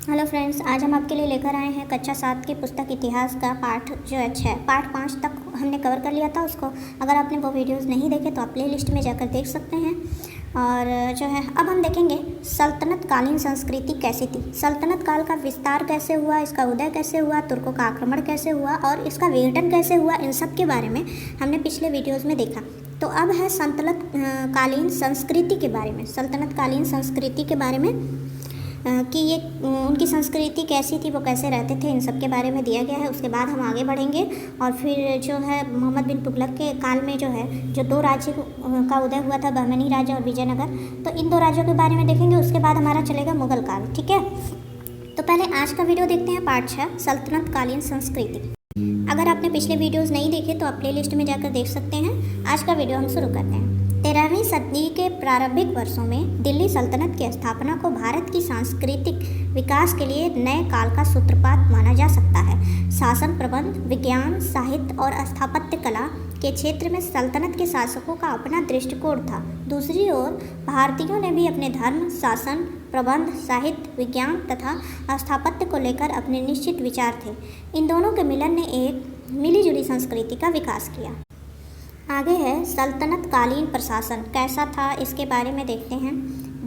Hello friends, आज हम आपके लिए लेकर आए हैं कक्षा 7 की पुस्तक इतिहास का पाठ जो है 6। पाठ 5 तक हमने कवर कर लिया था उसको। अगर आपने वो वीडियोस नहीं देखे तो आप प्ले लिस्ट में जाकर देख सकते हैं। और जो है अब हम देखेंगे सल्तनत कालीन संस्कृति कैसी थी, सल्तनत काल का विस्तार कैसे हुआ, इसका उदय कैसे हुआ, तुर्कों का आक्रमण कैसे हुआ और इसका विघटन कैसे हुआ। इन सब के बारे में हमने पिछले वीडियोज़ में देखा। तो अब है सल्तनत कालीन संस्कृति के बारे में, सल्तनत कालीन संस्कृति के बारे में कि ये उनकी संस्कृति कैसी थी, वो कैसे रहते थे, इन सब के बारे में दिया गया है। उसके बाद हम आगे बढ़ेंगे और फिर जो है मोहम्मद बिन तुगलक के काल में जो है जो दो राज्य का उदय हुआ था, बहमनी राज्य और विजयनगर, तो इन दो राज्यों के बारे में देखेंगे। उसके बाद हमारा चलेगा मुगल काल। ठीक है, तो पहले आज का वीडियो देखते हैं, पार्ट 6 सल्तनत कालीन संस्कृति। अगर आपने पिछले वीडियोज़ नहीं देखे तो आप प्ले लिस्ट में जाकर देख सकते हैं। आज का वीडियो हम शुरू करते हैं। 13वीं सदी के प्रारंभिक वर्षों में दिल्ली सल्तनत की स्थापना को भारत की सांस्कृतिक विकास के लिए नए काल का सूत्रपात माना जा सकता है। शासन प्रबंध, विज्ञान, साहित्य और स्थापत्य कला के क्षेत्र में सल्तनत के शासकों का अपना दृष्टिकोण था। दूसरी ओर भारतीयों ने भी अपने धर्म, शासन, प्रबंध, साहित्य, विज्ञान तथा स्थापत्य को लेकर अपने निश्चित विचार थे। इन दोनों के मिलन ने एक मिलीजुली संस्कृति का विकास किया। आगे है सल्तनत कालीन प्रशासन कैसा था, इसके बारे में देखते हैं।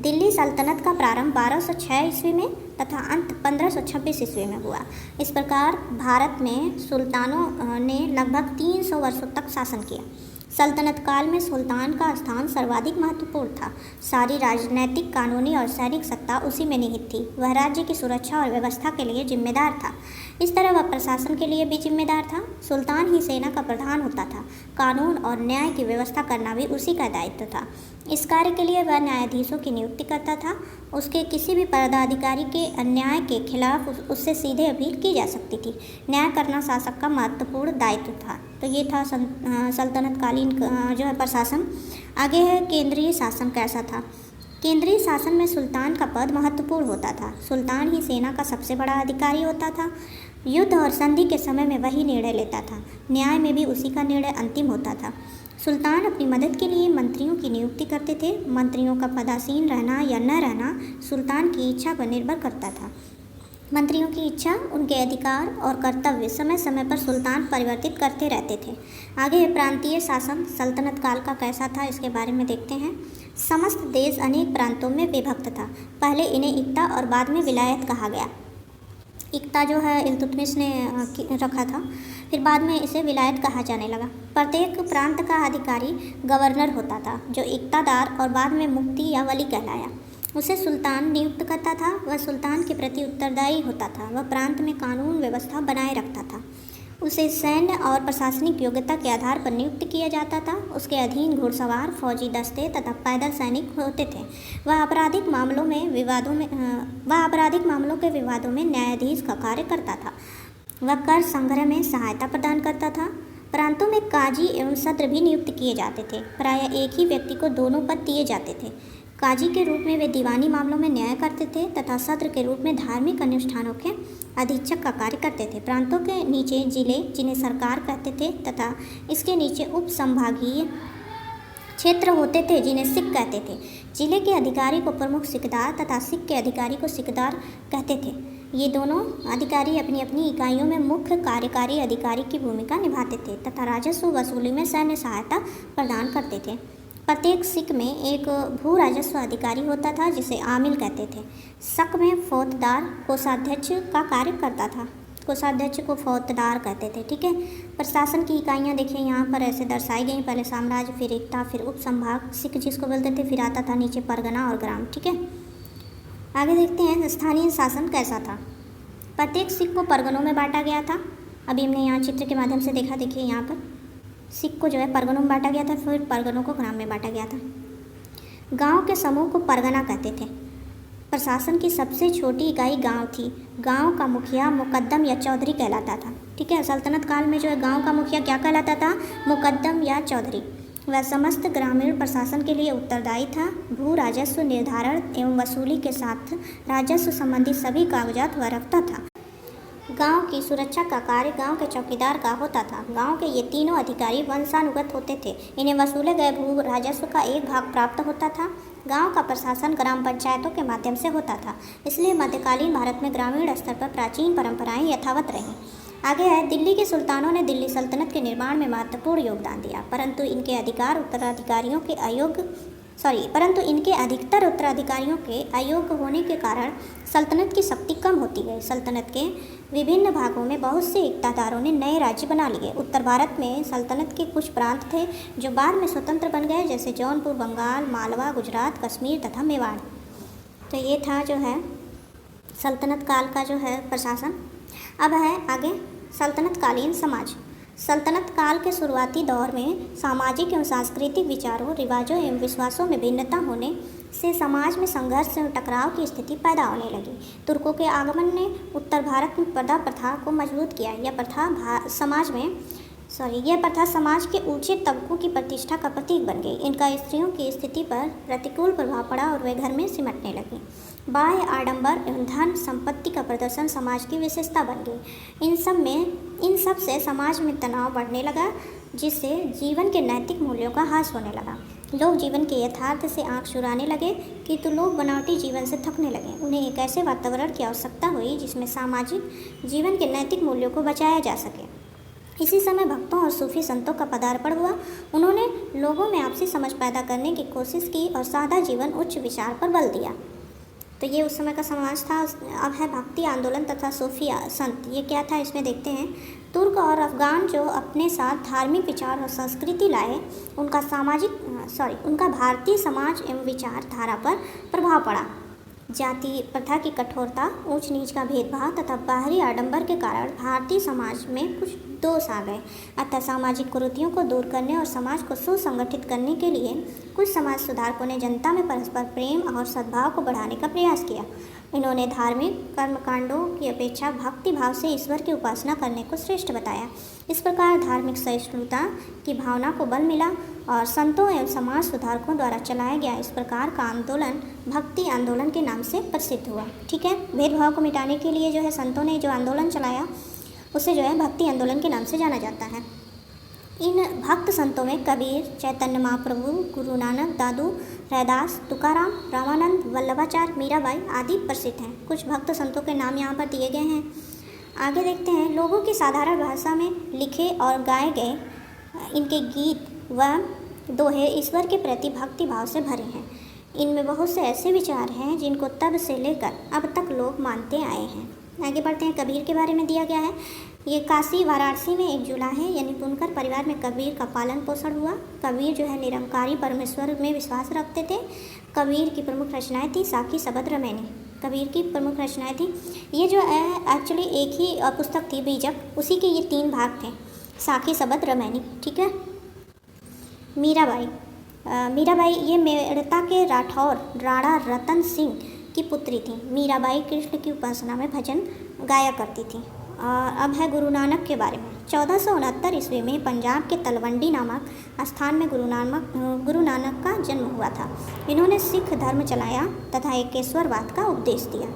दिल्ली सल्तनत का प्रारंभ 1206 ईस्वी में तथा अंत 1526 ईस्वी में हुआ। इस प्रकार भारत में सुल्तानों ने लगभग 300 वर्षों तक शासन किया। सल्तनत काल में सुल्तान का स्थान सर्वाधिक महत्वपूर्ण था। सारी राजनैतिक, कानूनी और सैनिक सत्ता उसी में निहित थी। वह राज्य की सुरक्षा और व्यवस्था के लिए जिम्मेदार था। इस तरह वह प्रशासन के लिए भी जिम्मेदार था। सुल्तान ही सेना का प्रधान होता था। कानून और न्याय की व्यवस्था करना भी उसी का दायित्व था। इस कार्य के लिए वह न्यायाधीशों की नियुक्ति करता था। उसके किसी भी पदाधिकारी के अन्याय के खिलाफ उससे सीधे अपील की जा सकती थी। न्याय करना शासक का महत्वपूर्ण दायित्व था। तो ये था सल्तनत कालीन जो है प्रशासन। आगे है केंद्रीय शासन कैसा था। केंद्रीय शासन में सुल्तान का पद महत्वपूर्ण होता था। सुल्तान ही सेना का सबसे बड़ा अधिकारी होता था। युद्ध और संधि के समय में वही निर्णय लेता था। न्याय में भी उसी का निर्णय अंतिम होता था। सुल्तान अपनी मदद के लिए मंत्रियों की नियुक्ति करते थे। मंत्रियों का पदासीन रहना या न रहना सुल्तान की इच्छा पर निर्भर करता था। मंत्रियों की इच्छा, उनके अधिकार और कर्तव्य समय समय पर सुल्तान परिवर्तित करते रहते थे। आगे है प्रांतीय शासन सल्तनत काल का कैसा था, इसके बारे में देखते हैं। समस्त देश अनेक प्रांतों में विभक्त था। पहले इन्हें इक्ता और बाद में विलायत कहा गया। इक्ता जो है इल्तुतमिश ने रखा था, फिर बाद में इसे विलायत कहा जाने लगा। प्रत्येक प्रांत का अधिकारी गवर्नर होता था, जो इक्तादार और बाद में मुफ्ती या वली कहलाया। उसे सुल्तान नियुक्त करता था। वह सुल्तान के प्रति उत्तरदायी होता था। वह प्रांत में कानून व्यवस्था बनाए रखता था। उसे सैन्य और प्रशासनिक योग्यता के आधार पर नियुक्त किया जाता था। उसके अधीन घुड़सवार, फौजी दस्ते तथा पैदल सैनिक होते थे। वह आपराधिक मामलों के विवादों में न्यायाधीश का कार्य करता था। वह कर संग्रह में सहायता प्रदान करता था। प्रांतों में काजी एवं सत्र भी नियुक्त किए जाते थे। प्रायः एक ही व्यक्ति को दोनों पद दिए जाते थे। काजी के रूप में वे दीवानी मामलों में न्याय करते थे तथा सत्र के रूप में धार्मिक अनुष्ठानों के अधीक्षक का कार्य करते थे। प्रांतों के नीचे जिले, जिन्हें सरकार कहते थे, तथा इसके नीचे उप संभागीय क्षेत्र होते थे, जिन्हें सिख कहते थे। जिले के अधिकारी को प्रमुख सिकदार तथा सिख के अधिकारी को सिकदार कहते थे। ये दोनों अधिकारी अपनी अपनी इकाइयों में मुख्य कार्यकारी अधिकारी की भूमिका निभाते थे तथा राजस्व वसूली में सैन्य सहायता प्रदान करते थे। प्रत्येक सिक में एक भू राजस्व अधिकारी होता था, जिसे आमिल कहते थे। शक में फौजदार कोषाध्यक्ष का कार्य करता था। कोषाध्यक्ष को फौजदार कहते थे। ठीक है, प्रशासन की इकाइयाँ देखिए यहाँ पर ऐसे दर्शाई गई। पहले साम्राज्य, फिर एकता, फिर उप संभाग, सिक जिसको बोलते थे, फिर आता था नीचे परगना और ग्राम। ठीक है, आगे देखते हैं स्थानीय शासन कैसा था। प्रत्येक सिक को परगनों में बांटा गया था। अभी हमने यहाँ चित्र के माध्यम से देखा। देखिए यहाँ पर सिख को जो है परगनों में बांटा गया था, फिर परगनों को ग्राम में बांटा गया था। गांव के समूह को परगना कहते थे। प्रशासन की सबसे छोटी इकाई गांव थी। गांव का मुखिया मुकद्दम या चौधरी कहलाता था। ठीक है, सल्तनत काल में जो है गांव का मुखिया क्या कहलाता था, मुकद्दम या चौधरी। वह समस्त ग्रामीण प्रशासन के लिए उत्तरदायी था। भू राजस्व निर्धारण एवं वसूली के साथ राजस्व संबंधी सभी कागजात वह रखता था। गांव की सुरक्षा का कार्य गांव के चौकीदार का होता था। गांव के ये तीनों अधिकारी वंशानुगत होते थे। इन्हें वसूले गए भू राजस्व का एक भाग प्राप्त होता था। गांव का प्रशासन ग्राम पंचायतों के माध्यम से होता था, इसलिए मध्यकालीन भारत में ग्रामीण स्तर पर प्राचीन परंपराएं यथावत रहीं। आगे है, दिल्ली के सुल्तानों ने दिल्ली सल्तनत के निर्माण में महत्वपूर्ण योगदान दिया, परंतु इनके अधिकतर उत्तराधिकारियों के अयोग्य होने के कारण सल्तनत की शक्ति कम होती गई। सल्तनत के विभिन्न भागों में बहुत से इक़्तिदारों ने नए राज्य बना लिए। उत्तर भारत में सल्तनत के कुछ प्रांत थे जो बाद में स्वतंत्र बन गए, जैसे जौनपुर, बंगाल, मालवा, गुजरात, कश्मीर तथा मेवाड़। तो ये था जो है सल्तनत काल का जो है प्रशासन। अब है आगे सल्तनत कालीन समाज। सल्तनत काल के शुरुआती दौर में सामाजिक एवं सांस्कृतिक विचारों, रिवाजों एवं विश्वासों में भिन्नता होने से समाज में संघर्ष एवं टकराव की स्थिति पैदा होने लगी। तुर्कों के आगमन ने उत्तर भारत में पर्दा प्रथा को मजबूत किया। यह प्रथा समाज के ऊंचे तबकों की प्रतिष्ठा का प्रतीक बन गई। इनका स्त्रियों की स्थिति पर प्रतिकूल प्रभाव पड़ा और वे घर में सिमटने लगी। बाह्य आडंबर एवं धन संपत्ति का प्रदर्शन समाज की विशेषता बन गई। इन सब से समाज में तनाव बढ़ने लगा, जिससे जीवन के नैतिक मूल्यों का ह्रास होने लगा। लोग जीवन के यथार्थ से आंख चुराने लगे, किंतु लोग बनावटी जीवन से थकने लगे। उन्हें एक ऐसे वातावरण की आवश्यकता हुई जिसमें सामाजिक जीवन के नैतिक मूल्यों को बचाया जा सके। इसी समय भक्तों और सूफी संतों का पदार्पण हुआ। उन्होंने लोगों में आपसी समझ पैदा करने की कोशिश की और सादा जीवन उच्च विचार पर बल दिया। तो ये उस समय का समाज था। अब है भक्ति आंदोलन तथा सूफी संत। ये क्या था इसमें देखते हैं। तुर्क और अफगान जो अपने साथ धार्मिक विचार और संस्कृति लाए, उनका भारतीय समाज एवं विचारधारा पर प्रभाव पड़ा। जाति प्रथा की कठोरता, ऊंच नीच का भेदभाव तथा बाहरी आडंबर के कारण भारतीय समाज में कुछ दोष आ गए। अतः सामाजिक कुरीतियों को दूर करने और समाज को सुसंगठित करने के लिए कुछ समाज सुधारकों ने जनता में परस्पर प्रेम और सद्भाव को बढ़ाने का प्रयास किया। इन्होंने धार्मिक कर्मकांडों की अपेक्षा भक्ति भाव से ईश्वर की उपासना करने को श्रेष्ठ बताया। इस प्रकार धार्मिक सहिष्णुता की भावना को बल मिला और संतों एवं समाज सुधारकों द्वारा चलाया गया इस प्रकार का आंदोलन भक्ति आंदोलन के नाम से प्रसिद्ध हुआ। ठीक है, भेदभाव को मिटाने के लिए जो है संतों ने जो आंदोलन चलाया उसे जो है भक्ति आंदोलन के नाम से जाना जाता है। इन भक्त संतों में कबीर, चैतन्य महाप्रभु, गुरु नानक, दादू, रैदास, तुकाराम, रामानंद, वल्लभाचार्य, मीराबाई आदि प्रसिद्ध हैं। कुछ भक्त संतों के नाम यहाँ पर दिए गए हैं। आगे देखते हैं। लोगों की साधारण भाषा में लिखे और गाए गए इनके गीत व दोहे ईश्वर के प्रति भक्ति भाव से भरे हैं। इनमें बहुत से ऐसे विचार हैं जिनको तब से लेकर अब तक लोग मानते आए हैं। आगे बढ़ते हैं। कबीर के बारे में दिया गया है। ये काशी वाराणसी में एक जुला है, यानी बुनकर परिवार में कबीर का पालन पोषण हुआ। कबीर जो है निरंकारी परमेश्वर में विश्वास रखते थे। कबीर की प्रमुख रचनाएं थी साखी, शबद, रमैनी। कबीर की प्रमुख रचनाएं थी। ये जो है एक्चुअली एक ही पुस्तक थी, बीजक, उसी के ये 3 भाग थे, साखी, शबद, रमैनी। ठीक है। मीराबाई ये मेड़ता के राठौर राणा रतन सिंह की पुत्री थी। मीराबाई कृष्ण की उपासना में भजन गाया करती थी। अब है गुरु नानक के बारे में। 1469 ईस्वी में पंजाब के तलवंडी नामक स्थान में गुरु नानक का जन्म हुआ था। इन्होंने सिख धर्म चलाया तथा एकेश्वरवाद का उपदेश दिया।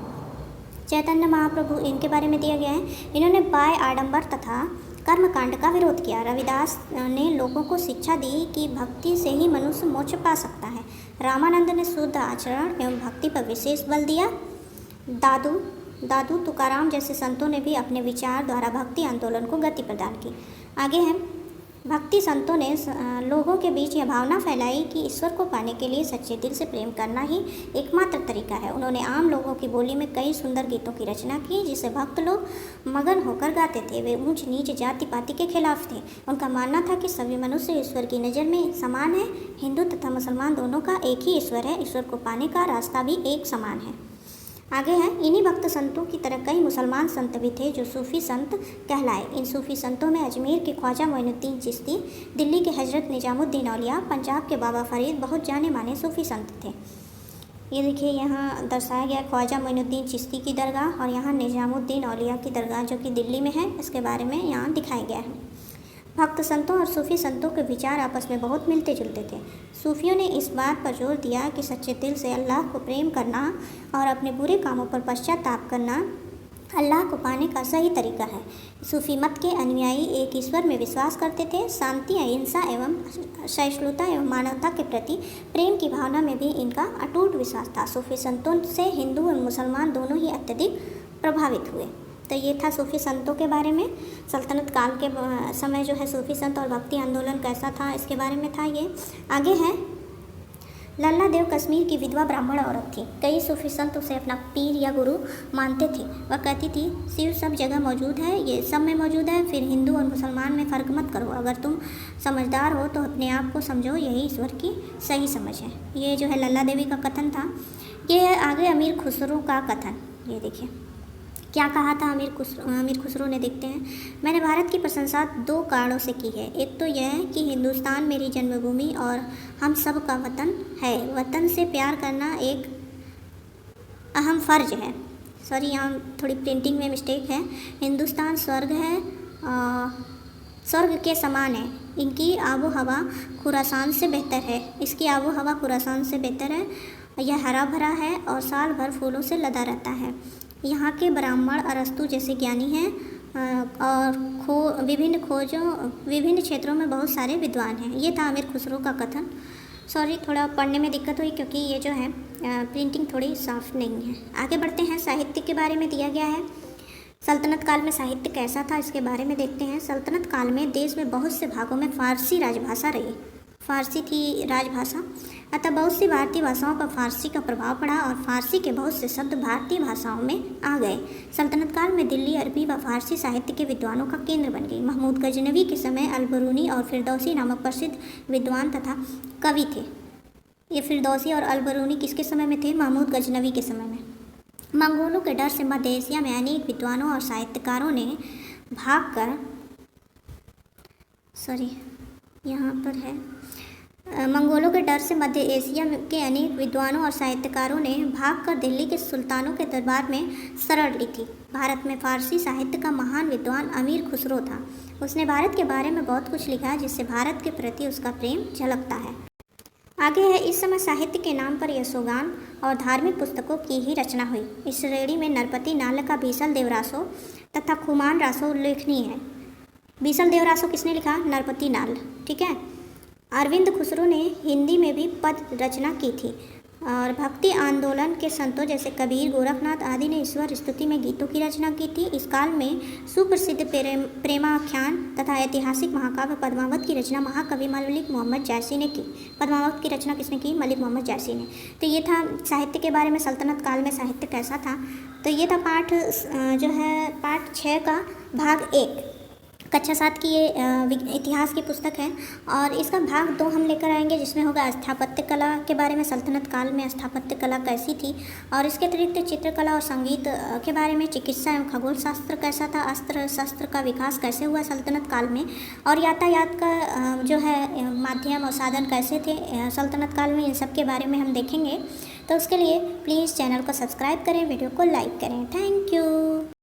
चैतन्य महाप्रभु इनके बारे में दिया गया है। इन्होंने बाह्य आडंबर तथा कर्मकांड का विरोध किया। रविदास ने लोगों को शिक्षा दी कि भक्ति से ही मनुष्य मोक्ष पा सकता है। रामानंद ने शुद्ध आचरण एवं भक्ति पर विशेष बल दिया। दादू तुकाराम जैसे संतों ने भी अपने विचार द्वारा भक्ति आंदोलन को गति प्रदान की। आगे है भक्ति संतों ने लोगों के बीच यह भावना फैलाई कि ईश्वर को पाने के लिए सच्चे दिल से प्रेम करना ही एकमात्र तरीका है। उन्होंने आम लोगों की बोली में कई सुंदर गीतों की रचना की जिसे भक्त लोग मगन होकर गाते थे। वे ऊंच नीच जाति पाति के खिलाफ थे। उनका मानना था कि सभी मनुष्य ईश्वर की नज़र में समान है। हिंदू तथा मुसलमान दोनों का एक ही ईश्वर है। ईश्वर को पाने का रास्ता भी एक समान है। आगे है इन्हीं भक्त संतों की तरह कई मुसलमान संत भी थे जो सूफी संत कहलाए। इन सूफी संतों में अजमेर के ख्वाजा मोइनुद्दीन चिश्ती, दिल्ली के हजरत निजामुद्दीन औलिया, पंजाब के बाबा फरीद बहुत जाने माने सूफी संत थे। ये देखिए यहाँ दर्शाया गया ख्वाजा मोइनुद्दीन चिश्ती की दरगाह और यहाँ निजामुद्दीन औलिया की दरगाह जो कि दिल्ली में है, इसके बारे में यहाँ दिखाया गया है। भक्त संतों और सूफी संतों के विचार आपस में बहुत मिलते जुलते थे। सूफियों ने इस बात पर जोर दिया कि सच्चे दिल से अल्लाह को प्रेम करना और अपने बुरे कामों पर पश्चाताप करना अल्लाह को पाने का सही तरीका है। सूफी मत के अनुयायी एक ईश्वर में विश्वास करते थे। शांति, अहिंसा एवं सहिष्णुता एवं मानवता के प्रति प्रेम की भावना में भी इनका अटूट विश्वास था। सूफी संतों से हिंदू और मुसलमान दोनों ही अत्यधिक प्रभावित हुए। तो ये था सूफी संतों के बारे में। सल्तनत काल के समय जो है सूफी संत और भक्ति आंदोलन कैसा था, इसके बारे में था ये। आगे है, लल्ला देव कश्मीर की विधवा ब्राह्मण औरत थी। कई सूफी संत उसे अपना पीर या गुरु मानते थे। वह कहती थी, शिव सब जगह मौजूद है, ये सब में मौजूद है, फिर हिंदू और मुसलमान में फ़र्क मत करो। अगर तुम समझदार हो तो अपने आप को समझो, यही ईश्वर की सही समझ है। ये जो है लल्ला देवी का कथन था। ये है आगे अमीर खुसरो का कथन। ये देखिए क्या कहा था अमीर खुसरो ने, देखते हैं। मैंने भारत की प्रशंसा 2 कारणों से की है। एक तो यह है कि हिंदुस्तान मेरी जन्मभूमि और हम सब का वतन है। वतन से प्यार करना एक अहम फ़र्ज है। सॉरी, यहाँ थोड़ी प्रिंटिंग में मिस्टेक है। हिंदुस्तान स्वर्ग है, स्वर्ग के समान है। इनकी आबो हवा खुरासान से बेहतर है। इसकी आबो हवा खुरासान से बेहतर है। यह हरा भरा है और साल भर फूलों से लदा रहता है। यहाँ के ब्राह्मण अरस्तु जैसे ज्ञानी हैं और विभिन्न क्षेत्रों में बहुत सारे विद्वान हैं। ये था अमीर खुसरो का कथन। सॉरी, थोड़ा पढ़ने में दिक्कत हुई क्योंकि ये जो है प्रिंटिंग थोड़ी साफ नहीं है। आगे बढ़ते हैं। साहित्य के बारे में दिया गया है। सल्तनत काल में साहित्य कैसा था, इसके बारे में देखते हैं। सल्तनत काल में देश में बहुत से भागों में फ़ारसी राजभाषा रही। फ़ारसी थी राजभाषा, अतः बहुत सी भारतीय भाषाओं पर फ़ारसी का प्रभाव पड़ा और फ़ारसी के बहुत से शब्द भारतीय भाषाओं में आ गए। सल्तनत काल में दिल्ली अरबी व फ़ारसी साहित्य के विद्वानों का केंद्र बन गई। महमूद गजनवी के समय अल-बरूनी और फिरदौसी नामक प्रसिद्ध विद्वान तथा कवि थे। ये फिरदौसी और अल-बरूनी किसके समय में थे? महमूद गजनवी के समय में। मंगोलों के डर से मध्य एशिया में अनेक विद्वानों और साहित्यकारों ने मंगोलों के डर से मध्य एशिया के अनेक विद्वानों और साहित्यकारों ने भागकर दिल्ली के सुल्तानों के दरबार में शरण ली थी। भारत में फ़ारसी साहित्य का महान विद्वान अमीर खुसरो था। उसने भारत के बारे में बहुत कुछ लिखा जिससे भारत के प्रति उसका प्रेम झलकता है। आगे है, इस समय साहित्य के नाम पर यशोगान और धार्मिक पुस्तकों की ही रचना हुई। इस श्रेणी में नरपति नाल का बीसल देवरासो तथा खुमान रासो उल्लेखनीय है। बीसल देवरासो किसने लिखा? नरपति नाल। ठीक है। अरविंद खुसरो ने हिंदी में भी पद रचना की थी और भक्ति आंदोलन के संतों जैसे कबीर, गोरखनाथ आदि ने ईश्वर स्तुति में गीतों की रचना की थी। इस काल में सुप्रसिद्ध प्रेमाख्यान तथा ऐतिहासिक महाकाव्य पद्मावत की रचना महाकवि मलिक मोहम्मद जायसी ने की। पद्मावत की रचना किसने की? मलिक मोहम्मद जायसी ने। तो ये था साहित्य के बारे में, सल्तनत काल में साहित्य कैसा था। तो ये था पाठ 6 का भाग 1। कक्षा 7 की ये इतिहास की पुस्तक है और इसका भाग 2 हम लेकर आएंगे जिसमें होगा स्थापत्य कला के बारे में। सल्तनत काल में स्थापत्य कला कैसी थी और इसके अतिरिक्त चित्रकला और संगीत के बारे में। चिकित्सा एवं खगोल शास्त्र कैसा था, अस्त्र शस्त्र का विकास कैसे हुआ सल्तनत काल में, और यातायात का जो है माध्यम और साधन कैसे थे सल्तनत काल में, इन सब के बारे में हम देखेंगे। तो उसके लिए प्लीज़ चैनल को सब्सक्राइब करें, वीडियो को लाइक करें। Thank you.